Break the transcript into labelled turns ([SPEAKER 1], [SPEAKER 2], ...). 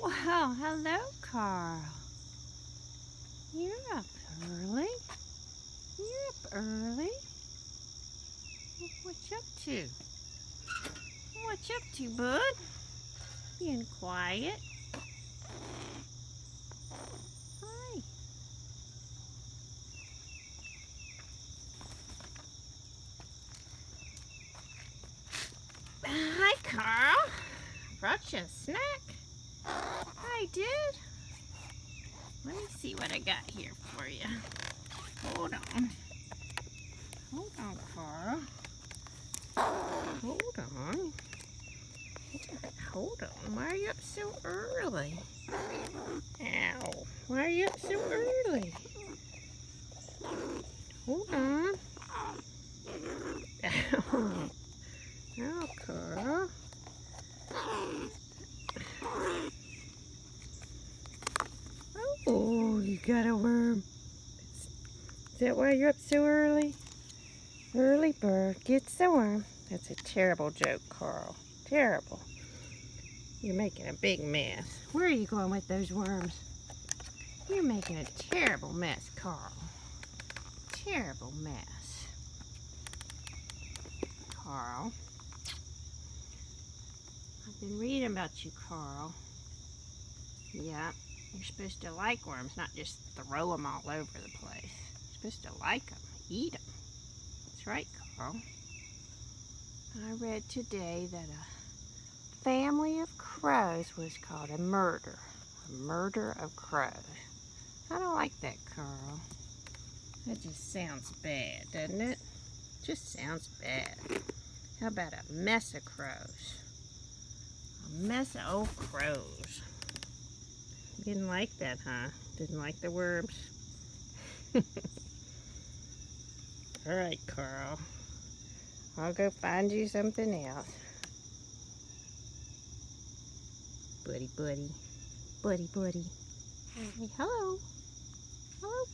[SPEAKER 1] Well, hello, Carl. You're up early. You're up early. What you up to? What you up to, bud? Being quiet. Hi. Hi, Carl. Brought you a snack. I did. Let me see what I got here for you. Hold on. Hold on, Carl. Hold on. Hold on. Why are you up so early? Ow. Why are you up so early? Hold on. Ow. Ow, Carl. Oh, you got a worm. Is that why you're up so early? Early bird gets the worm. That's a terrible joke, Carl. Terrible. You're making a big mess. Where are you going with those worms? You're making a terrible mess, Carl. Terrible mess. Carl. I've been reading about you, Carl. Yeah, you're supposed to like worms, not just throw them all over the place. You're supposed to like them, eat them. That's right, Carl. I read today that a family of crows was called a murder. A murder of crows. I don't like that, Carl. That just sounds bad, doesn't it? Just sounds bad. How about a mess of crows? A mess of old crows. Didn't like that, huh? Didn't like the worms. All right, Carl. I'll go find you something else. Buddy, buddy. Buddy, buddy. Hey, hello. Hello.